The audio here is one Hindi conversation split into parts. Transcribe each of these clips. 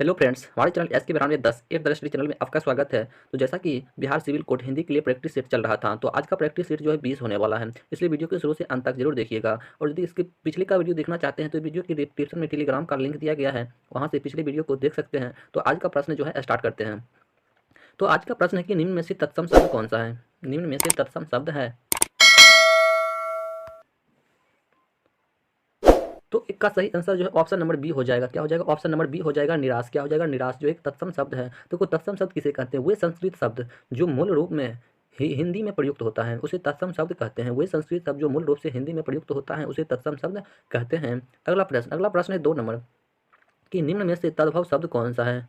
हेलो फ्रेंड्स, हमारे चैनल एस के 9210 एक द स्टडी चैनल में आपका स्वागत है। तो जैसा कि बिहार सिविल कोर्ट हिंदी के लिए प्रैक्टिस सेट चल रहा था, तो आज का प्रैक्टिस सेट जो है 20 होने वाला है, इसलिए वीडियो के शुरू से अंत तक जरूर देखिएगा। और यदि इसके पिछले का वीडियो देखना चाहते हैं तो वीडियो की डिस्क्रिप्शन में टेलीग्राम का लिंक दिया गया है, वहाँ से पिछले वीडियो को देख सकते हैं। तो आज का प्रश्न जो है स्टार्ट करते हैं। तो आज का प्रश्न है कि निम्न में से तत्सम शब्द कौन सा है। निम्न में से तत्सम शब्द है, तो इसका सही आंसर जो है ऑप्शन नंबर बी हो जाएगा। क्या हो जाएगा? ऑप्शन नंबर बी हो जाएगा निराश। क्या हो जाएगा? निराश जो एक तत्सम शब्द है। तो को तत्सम शब्द किसे कहते हैं? वे संस्कृत शब्द जो मूल रूप में हिंदी में प्रयुक्त होता है उसे तत्सम शब्द कहते हैं। वे संस्कृत शब्द जो मूल रूप से हिंदी में प्रयुक्त होता है उसे तत्सम शब्द कहते हैं। अगला प्रश्न है 2 नंबर कि निम्न में से तद्भव शब्द कौन सा है।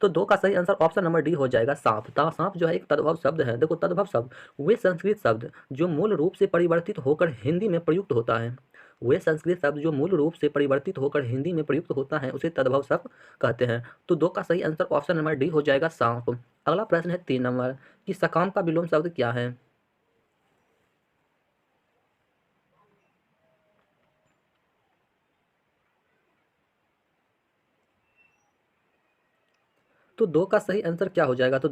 तो 2 का सही आंसर ऑप्शन नंबर डी हो जाएगा सांप। सांप जो है एक तद्भव शब्द है। देखो, तद्भव शब्द वे संस्कृत शब्द जो मूल रूप से परिवर्तित होकर हिंदी में प्रयुक्त होता है। वे संस्कृत शब्द जो मूल रूप से परिवर्तित होकर हिंदी में प्रयुक्त होता है उसे तद्भव शब्द कहते हैं। तो 2 का सही आंसर ऑप्शन नंबर डी हो जाएगा सांप। अगला प्रश्न है 3 नंबर कि सकाम का विलोम शब्द क्या है। तो 2 का सही आंसर क्या हो जाएगा? तो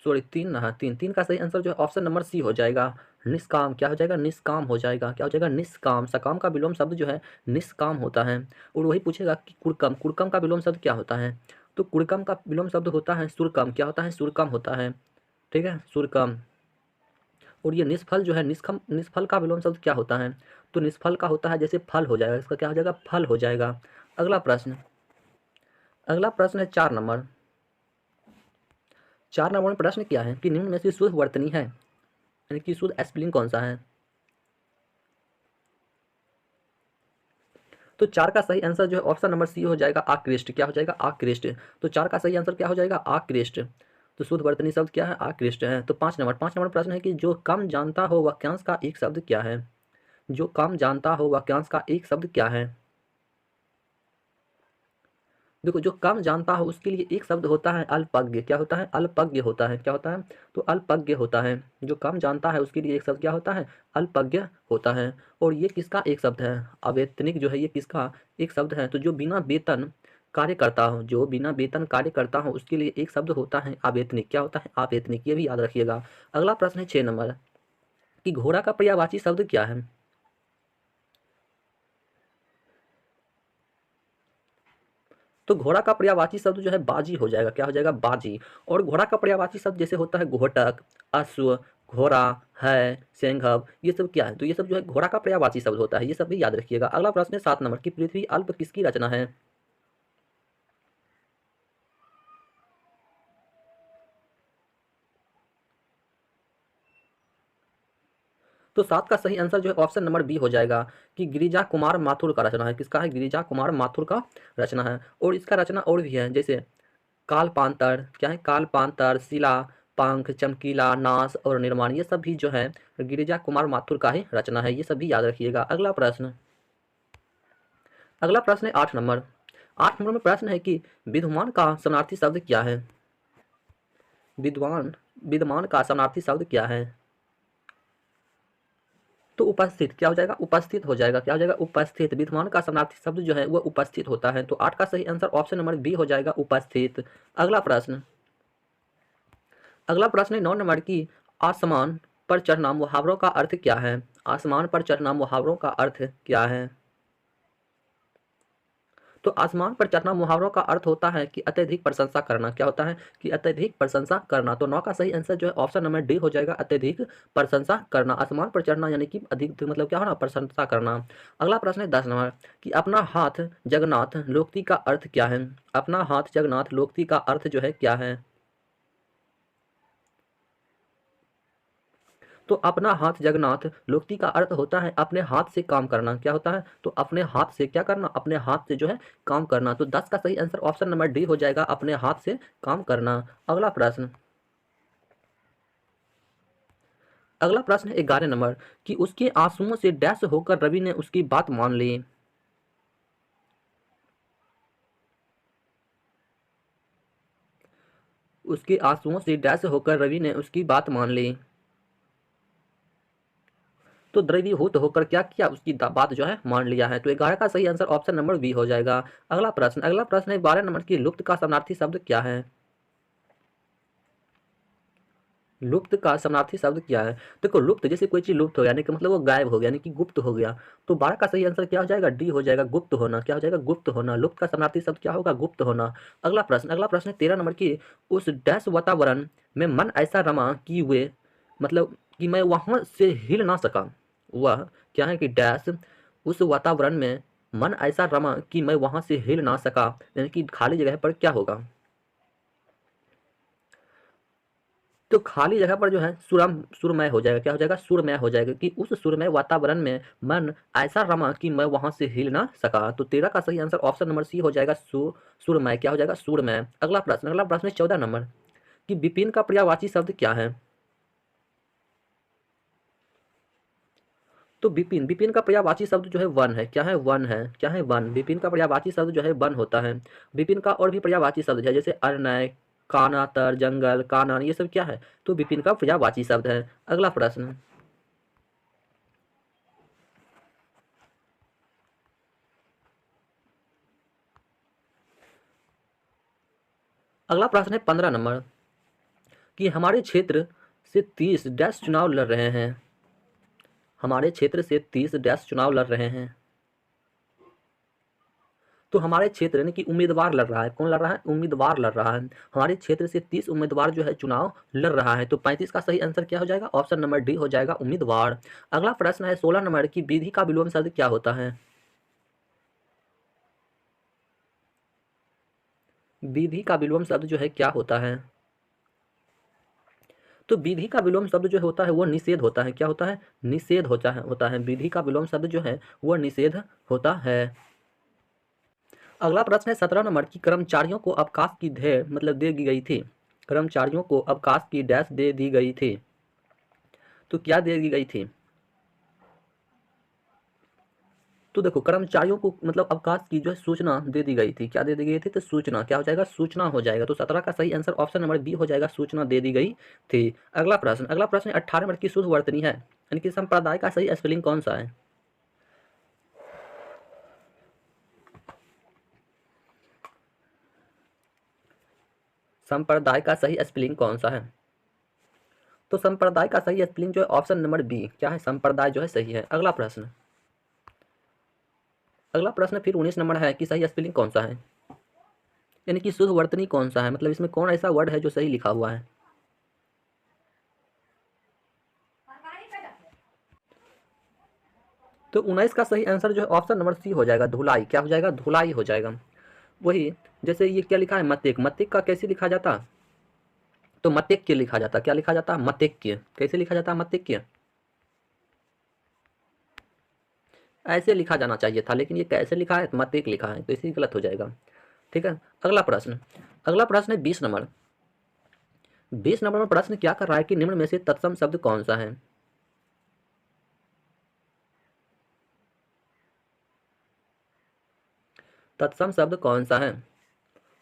सॉरी, 3 ना, 3 का सही आंसर जो है ऑप्शन नंबर सी हो जाएगा निष्काम। क्या हो जाएगा? निष्काम हो जाएगा। क्या हो जाएगा? निष्काम। सकाम का विलोम शब्द जो है निष्काम होता है। और वही पूछेगा कि कुड़कम, कुड़कम का विलोम शब्द क्या होता है। तो कुड़कम का विलोम शब्द होता है सुरकम। क्या होता है? सुरकम होता है। ठीक है, सुरकम। और ये निष्फल जो है निष्फल का विलोम शब्द क्या होता है। तो निष्फल का होता है जैसे फल हो जाएगा, इसका क्या हो जाएगा? फल हो जाएगा। अगला प्रश्न है 4 नंबर। 4 नंबर में प्रश्न क्या है कि निम्न में से शुद्ध वर्तनी है, यानी कि शुद्ध स्पेलिंग कौन सा है। तो 4 का सही आंसर जो है ऑप्शन नंबर सी हो जाएगा आकृष्ट। क्या हो जाएगा? आकृष्ट। तो 4 का सही आंसर क्या हो जाएगा? आकृष्ट। तो शुद्ध वर्तनी शब्द क्या है? आकृष्ट है। तो 5 नंबर प्रश्न है कि जो कम जानता हो वाक्यांश का एक शब्द क्या है। जो कम जानता हो वाक्यांश का एक शब्द क्या है। देखो, जो कम जानता हो उसके लिए एक शब्द होता है अल्पज्ञ। क्या होता है? अल्पज्ञ होता है। क्या होता है? तो अल्पज्ञ होता है। जो कम जानता है उसके लिए एक शब्द क्या होता है? अल्पज्ञ होता है। और ये किसका एक शब्द है? अवेतनिक जो है ये किसका एक शब्द है? तो जो बिना वेतन कार्य करता हो, जो बिना वेतन कार्य करता हो उसके लिए एक शब्द होता है अवेतनिक। क्या होता है? अवेतनिक। ये भी याद रखिएगा। अगला प्रश्न है 6 नंबर कि घोड़ा का पर्यायवाची शब्द क्या है। तो घोड़ा का पर्यायवाची शब्द जो है बाजी हो जाएगा। क्या हो जाएगा? बाजी। और घोड़ा का पर्यायवाची शब्द जैसे होता है घोटक, अश्व, घोड़ा, है, सेंघव, ये सब क्या है? तो ये सब जो है घोड़ा का पर्यायवाची शब्द होता है। ये सब भी याद रखिएगा। अगला प्रश्न है 7 नंबर की पृथ्वी अल्प किसकी रचना है। तो 7 का सही आंसर जो है ऑप्शन नंबर बी हो जाएगा कि गिरिजा कुमार माथुर का रचना है। किसका है? गिरिजा कुमार माथुर का रचना है। और इसका रचना और भी है, जैसे कालपांतर। क्या है? कालपांतर, शिला, पंख, चमकीला, नाश और निर्माण, ये सब भी जो है गिरिजा कुमार माथुर का ही रचना है। ये सब भी याद रखिएगा। अगला प्रश्न है 8 नंबर। 8 नंबर में प्रश्न है कि विद्वान का समानार्थी शब्द क्या है। विद्वान विद्वान का समानार्थी शब्द क्या है। तो उपस्थित। क्या हो जाएगा? उपस्थित हो जाएगा। क्या हो जाएगा? उपस्थित। विद्वान का समानार्थी शब्द जो है वह उपस्थित होता है। तो 8 का सही आंसर ऑप्शन नंबर बी हो जाएगा उपस्थित। अगला प्रश्न अगला प्रश्न है 9 नंबर की आसमान पर चढ़ना मुहावरों का अर्थ क्या है। आसमान पर चढ़ना मुहावरों का अर्थ क्या है। तो आसमान पर चढ़ना मुहावरों का अर्थ होता है कि अत्यधिक प्रशंसा करना। क्या होता है? कि अत्यधिक प्रशंसा करना। तो 9 का सही आंसर जो है ऑप्शन नंबर डी हो जाएगा अत्यधिक प्रशंसा करना। आसमान पर चढ़ना यानी कि अधिक मतलब क्या होना? प्रशंसा करना। अगला प्रश्न है 10 नंबर कि अपना हाथ जगन्नाथ लोकोक्ति का अर्थ क्या है। अपना हाथ जगन्नाथ लोकोक्ति का अर्थ जो है क्या है। तो अपना हाथ जगन्नाथ लोकोक्ति का अर्थ होता है अपने हाथ से काम करना। क्या होता है? तो अपने हाथ से क्या करना? अपने हाथ से जो है काम करना। तो 10 का सही आंसर ऑप्शन नंबर डी हो जाएगा अपने हाथ से काम करना। अगला प्रश्न 11 नंबर कि उसके आंसुओं से डैश होकर रवि ने उसकी बात मान ली। उसके आंसुओं से डैश होकर रवि ने उसकी बात मान ली। तो द्रवीभूत होकर क्या किया, उसकी बात जो है मान लिया है। तो 11 का सही आंसर ऑप्शन नंबर बी हो जाएगा। अगला प्रश्न है 12 नंबर की, लुप्त का समानार्थी शब्द क्या है? लुप्त का समानार्थी शब्द क्या है? देखो लुप्त, जैसे कोई चीज लुप्त हो गया यानी कि मतलब वो गायब हो गया यानी कि गुप्त हो गया। तो 12 का सही आंसर क्या हो जाएगा? डी हो जाएगा, गुप्त होना। क्या हो जाएगा? गुप्त होना। लुप्त का समानार्थी शब्द क्या होगा? गुप्त होना। अगला प्रश्न है 13 नंबर की, उस डैश वातावरण में मन ऐसा रमा कि वे मतलब कि मैं वहां से हिल ना सका। वह क्या है कि डैश, उस वातावरण में मन ऐसा रमा कि मैं वहां से हिल ना सका, यानी कि खाली जगह पर क्या होगा? तो खाली जगह पर जो है सुरमय हो जाएगा। क्या हो जाएगा? सुरमय हो जाएगा कि उस सुरमय वातावरण में मन ऐसा रमा कि मैं वहां से हिल ना सका। तो 13 का सही आंसर ऑप्शन नंबर सी हो जाएगा, सुरमय। क्या हो जाएगा? सुरमय। अगला प्रश्न है 14 नंबर कि विपिन का पर्यायवाची शब्द क्या है? तो विपिन, विपिन का पर्यायवाची शब्द जो है वन है। क्या है? वन है। क्या है? वन। विपिन का पर्यायवाची शब्द जो है वन होता है। विपिन का और भी पर्यायवाची शब्द है, जैसे अरण्य, कानातर, जंगल, कानन, ये सब क्या है? तो विपिन का पर्यायवाची शब्द है। अगला प्रश्न, अगला प्रश्न है 15 नंबर कि हमारे क्षेत्र से 30 डैश चुनाव लड़ रहे हैं। हमारे क्षेत्र से 30 डैश चुनाव लड़ रहे हैं। तो हमारे क्षेत्र यानी कि उम्मीदवार लड़ रहा है। कौन लड़ रहा है? उम्मीदवार लड़ रहा है। हमारे क्षेत्र से 30 उम्मीदवार जो है चुनाव लड़ रहा है। तो 35 का सही आंसर क्या हो जाएगा? ऑप्शन नंबर डी हो जाएगा, उम्मीदवार। अगला प्रश्न है 16 नंबर की, विधि का विलोम शब्द क्या होता है? विधि का विलोम शब्द जो है क्या होता है? तो विधि का विलोम शब्द जो होता है वो निषेध होता है। क्या होता है? निषेध होता है। विधि का विलोम शब्द जो है वो निषेध होता है। अगला प्रश्न है 17 नंबर की, कर्मचारियों को अवकाश की दे दी गई थी। कर्मचारियों को अवकाश की डैश दे दी गई थी। तो क्या दे दी गई थी? तो देखो कर्मचारियों को मतलब अवकाश की जो है सूचना दे दी गई थी। क्या दे दी गई थी? तो सूचना। क्या हो जाएगा? सूचना हो जाएगा। तो 17 का सही आंसर ऑप्शन नंबर बी हो जाएगा, सूचना दे दी गई थी। अगला प्रश्न 18 नंबर की, शुद्ध वर्तनी है यानी कि संप्रदाय का सही स्पेलिंग कौन सा है? संप्रदाय का सही स्पेलिंग कौन सा है? तो संप्रदाय का सही स्पेलिंग जो है ऑप्शन नंबर बी, क्या है? संप्रदाय जो है सही है। अगला प्रश्न फिर 19 नंबर है कि सही स्पेलिंग कौन सा है, यानी कि शुद्ध वर्तनी कौन सा है, मतलब इसमें कौन ऐसा वर्ड है जो सही लिखा हुआ है? तो 19 का सही आंसर जो है ऑप्शन नंबर सी हो जाएगा, धुलाई। क्या हो जाएगा? धुलाई हो जाएगा। वही, जैसे ये क्या लिखा है? मतिक। मतिक का कैसे लिखा जाता? तो मतिक्य लिखा जाता। क्या लिखा जाता? मतिक्य। कैसे लिखा जाता? मतिक्य। ऐसे लिखा जाना चाहिए था, लेकिन ये कैसे लिखा है? मतिक लिखा है, तो इसी गलत हो जाएगा। ठीक है। अगला प्रश्न है 20 नंबर। 20 नंबर में प्रश्न क्या कर रहा है कि निम्न में से तत्सम शब्द कौन सा है? तत्सम शब्द कौन सा है?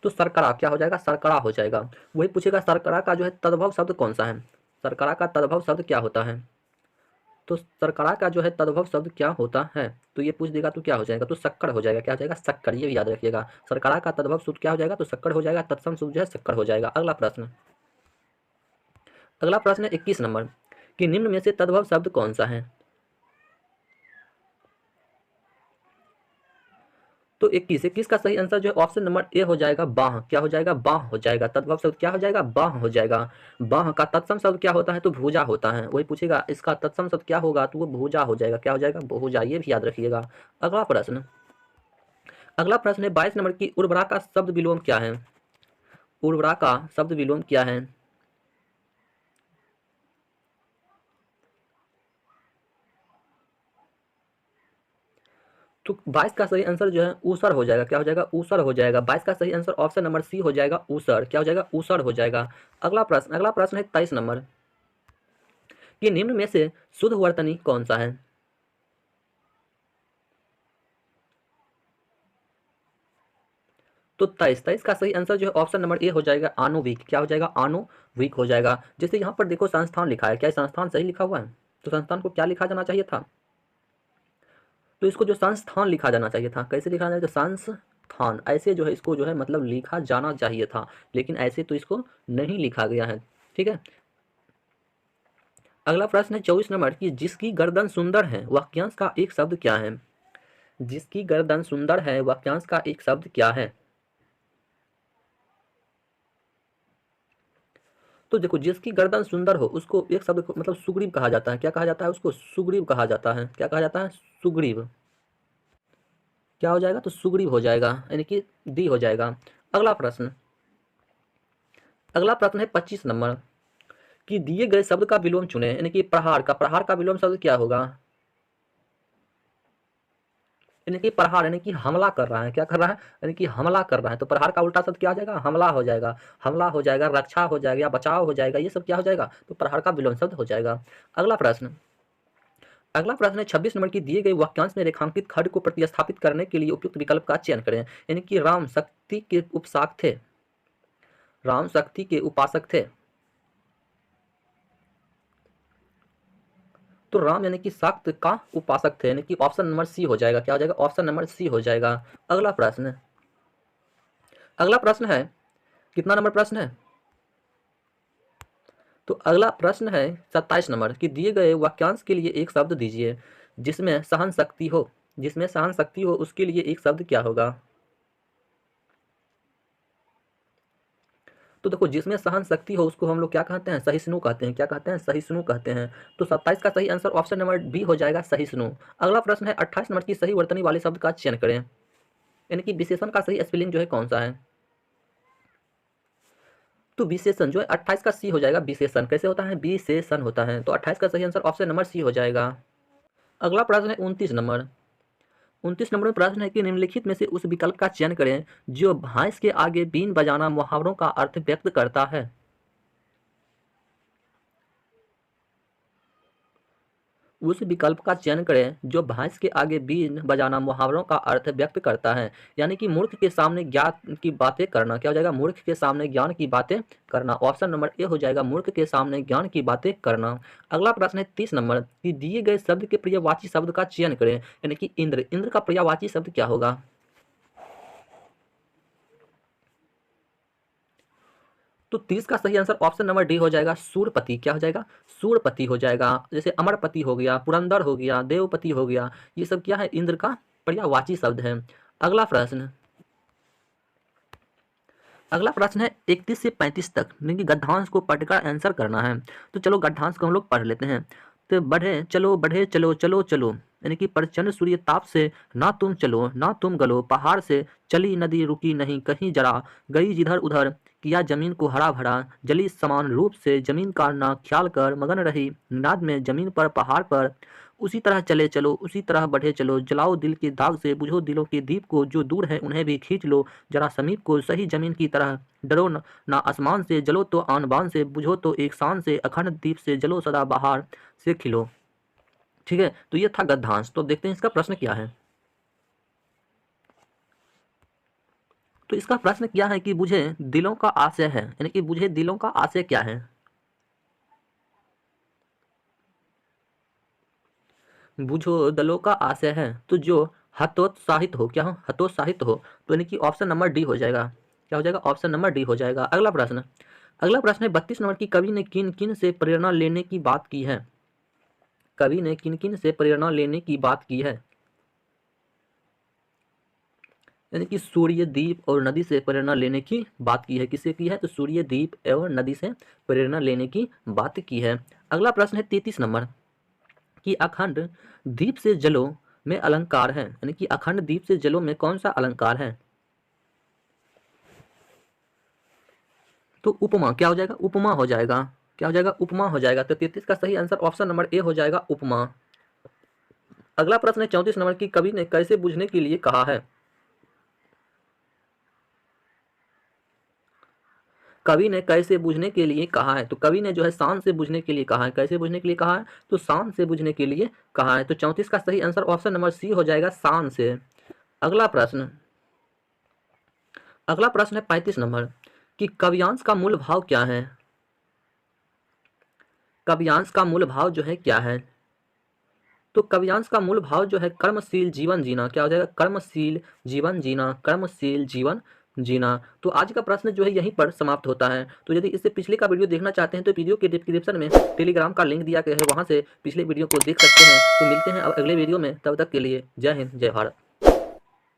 तो सरकड़ा। क्या हो जाएगा? सरकड़ा हो जाएगा। वही पूछेगा सरकड़ा का जो है तद्भव शब्द कौन सा है? सरकड़ा का तद्भव शब्द क्या होता है? तो सरकड़ा का जो है तद्भव शब्द क्या होता है? तो ये पूछ देगा तो क्या हो जाएगा? तो शक्कर हो जाएगा। क्या हो जाएगा? शक्कर। ये भी याद रखिएगा, सरकड़ा का तद्भव शब्द क्या हो जाएगा? तो शक्कर हो जाएगा। तत्सम शब्द जो है शक्कर हो जाएगा। अगला प्रश्न है 21 नंबर कि निम्न में से तद्भव शब्द कौन सा है? तो 21 का सही आंसर जो है ऑप्शन नंबर ए हो जाएगा, बाह। क्या हो जाएगा? बाह हो जाएगा। तद्भव शब्द क्या हो जाएगा? बाह हो जाएगा। बाह का तत्सम शब्द क्या होता है? तो भुजा होता है। वही पूछेगा इसका तत्सम शब्द क्या होगा? तो वो भुजा हो जाएगा। क्या हो जाएगा? भुजा। ये भी याद रखिएगा। अगला प्रश्न अगला प्रश्न है 22 नंबर की, उर्वरा का शब्द विलोम क्या है? उर्वरा का शब्द विलोम क्या है? तो 22 का सही आंसर जो है ऊसर हो जाएगा। क्या हो जाएगा? ऊसर हो जाएगा। 22 का सही आंसर ऑप्शन नंबर सी हो जाएगा, ऊसर। क्या हो जाएगा? ऊसर हो जाएगा। अगला प्रश्न है 23 नंबर कि निम्न में से शुद्ध वर्तनी कौन सा है? तो 23 का सही आंसर जो है ऑप्शन नंबर ए हो जाएगा, आणुविक। क्या हो जाएगा? आणुविक हो जाएगा। जैसे यहाँ पर देखो संस्थान लिखा है, क्या संस्थान सही लिखा हुआ है? तो संस्थान को क्या लिखा जाना चाहिए था? तो इसको जो संस्थान लिखा जाना चाहिए था। कैसे लिखा जाना चाहिए? संस्थान, ऐसे जो है इसको जो है मतलब लिखा जाना चाहिए था, लेकिन ऐसे तो इसको नहीं लिखा गया है। ठीक है, अगला प्रश्न है 24 नंबर की जिसकी गर्दन सुंदर है वाक्यांश का एक शब्द क्या है? जिसकी गर्दन सुंदर है वाक्यांश का एक शब्द क्या है? तो देखो, जिसकी गर्दन सुंदर हो उसको एक शब्द को मतलब सुग्रीव कहा जाता है। क्या कहा जाता है उसको? सुग्रीव कहा जाता है। क्या कहा जाता है? सुग्रीव। क्या हो जाएगा? तो सुग्रीव हो जाएगा, यानी कि डी हो जाएगा। अगला प्रश्न, अगला प्रश्न है 25 नंबर कि दिए गए शब्द का विलोम चुने, यानी कि प्रहार का विलोम शब्द क्या होगा? यानी कि प्रहार यानी कि हमला कर रहा है। क्या कर रहा है? यानी कि हमला कर रहा है। तो प्रहार का उल्टा शब्द क्या हो जाएगा? हमला हो जाएगा। हमला हो जाएगा, रक्षा हो जाएगा या बचाव हो जाएगा, ये सब क्या हो जाएगा? तो प्रहार का विलोम शब्द हो जाएगा। अगला प्रश्न, अगला प्रश्न है 26 नंबर की दिए गए वाक्यांश में रेखांकित खड्ड को प्रतिस्थापित करने के लिए उपयुक्त विकल्प का चयन करें। यानी कि राम शक्ति के उपासक थे। राम शक्ति के उपासक थे। तो राम यानी कि शक्ति का उपासक थे, यानी कि ऑप्शन नंबर सी हो जाएगा। क्या हो जाएगा? ऑप्शन नंबर सी हो जाएगा। अगला प्रश्न, अगला प्रश्न है कितना नंबर प्रश्न है? तो अगला प्रश्न है 27 नंबर कि दिए गए वाक्यांश के लिए एक शब्द दीजिए जिसमें सहन शक्ति हो। जिसमें सहन शक्ति हो उसके लिए एक शब्द क्या होगा? तो देखो, जिसमें सहन शक्ति हो उसको हम लोग क्या कहते हैं? सहिष्णु कहते हैं। क्या कहते हैं? सहिष्णु कहते हैं। तो 27 का सही आंसर ऑप्शन नंबर बी हो जाएगा, सहिष्णु। अगला प्रश्न है 28 नंबर की सही वर्तनी वाले शब्द का चयन करें, यानी कि विशेषण का सही स्पेलिंग जो है कौन सा है? तो विशेषण जो है 28 का सी हो जाएगा। विशेषण कैसे होता है? विशेषण होता है। तो 28 का सही आंसर ऑप्शन नंबर सी हो जाएगा। अगला प्रश्न है 29 नंबर। 29 नंबर में प्रश्न है कि निम्नलिखित में से उस विकल्प का चयन करें जो भैंस के आगे बीन बजाना मुहावरों का अर्थ व्यक्त करता है। उस विकल्प का चयन करें जो भैंस के आगे बीन बजाना मुहावरों का अर्थ व्यक्त करता है, यानी कि मूर्ख के सामने ज्ञान की बातें करना। क्या हो जाएगा? मूर्ख के सामने ज्ञान की बातें करना। ऑप्शन नंबर ए हो जाएगा, मूर्ख के सामने ज्ञान की बातें करना। अगला प्रश्न है 30 नंबर कि दिए गए शब्द के पर्यायवाची शब्द का चयन करें, यानी कि इंद्र। इंद्र का पर्यायवाची शब्द क्या होगा? तो 30 का सही आंसर ऑप्शन नंबर डी हो जाएगा, सूरपति। क्या हो जाएगा? सूरपति हो जाएगा। जैसे अमरपति हो गया, पुरंदर हो गया, देवपति हो गया, ये सब क्या है? इंद्र का पर्यायवाची शब्द है। अगला प्रश्न, अगला प्रश्न है 31 से 35 तक, यानी कि गद्यांश को पढ़कर आंसर करना है। तो चलो गद्यांश को हम लोग पढ़ लेते हैं। तो बढ़े चलो चलो चलो, यानी कि प्रचंड सूर्य ताप से ना तुम चलो ना तुम गलो, पहाड़ से चली नदी रुकी नहीं कहीं जरा, गई जिधर उधर किया जमीन को हरा भरा, जली समान रूप से जमीन का ना ख्याल कर, मगन रही निनाद में जमीन पर पहाड़ पर, उसी तरह चले चलो उसी तरह बढ़े चलो, जलाओ दिल के दाग से बुझो दिलों के दीप को, जो दूर है उन्हें भी खींच लो जरा समीप को, सही जमीन की तरह डरो ना आसमान से, जलो तो आन बान से, बुझो तो एक शान से, अखंड दीप से जलो सदा बहार से खिलो। ठीक है, तो ये था गद्यांश। तो देखते हैं इसका प्रश्न क्या है। तो इसका प्रश्न क्या है कि बुझे दिलों का आशय है, यानी कि बुझे दिलों का आशय क्या है? बुझो दलों का आशय है तो जो हतोत्साहित हो। क्या हो? हतोत्साहित हो। तो यानी कि ऑप्शन नंबर डी हो जाएगा। क्या हो जाएगा? ऑप्शन नंबर डी हो जाएगा। अगला प्रश्न, अगला प्रश्न है 32 नंबर की कवि ने किन किन से प्रेरणा लेने की बात की है? कवि ने किन किन से प्रेरणा लेने की बात की है? यानी कि सूर्यदीप और नदी से प्रेरणा लेने की बात की है। किससे की है? तो सूर्यदीप एवं नदी से प्रेरणा लेने की बात की है। अगला प्रश्न है 33 नंबर कि अखंड दीप से जलो में अलंकार है, यानी कि अखंड दीप से जलो में कौन सा अलंकार है? तो उपमा। क्या हो जाएगा? उपमा हो जाएगा। क्या हो जाएगा? उपमा हो जाएगा। तो 33 का सही आंसर ऑप्शन नंबर ए हो जाएगा, उपमा। अगला प्रश्न है 34 नंबर की कवि ने कैसे बुझने के लिए कहा है? कवि ने कैसे बुझने के लिए कहा है? तो कवि ने जो है शान से बुझने के लिए कहा है। कैसे बुझने के लिए कहा है? तो शान से बुझने के लिए कहा है। तो 34 का सही आंसर ऑप्शन नंबर सी हो जाएगा, शान से। अगला प्रश्न, अगला प्रश्न है 35 नंबर कि काव्यांश का मूल भाव क्या है? काव्यांश का मूल भाव जो है क्या है? तो काव्यांश का मूल भाव जो है कर्मशील जीवन जीना, क्या हो जाएगा, कर्मशील जीवन जीना, कर्मशील जीवन जीना। तो आज का प्रश्न जो है यहीं पर समाप्त होता है। तो यदि इससे पिछले का वीडियो देखना चाहते हैं तो वीडियो के डिस्क्रिप्शन में टेलीग्राम का लिंक दिया गया है, वहाँ से पिछले वीडियो को देख सकते हैं। तो मिलते हैं अब अगले वीडियो में, तब तक के लिए जय हिंद जय भारत।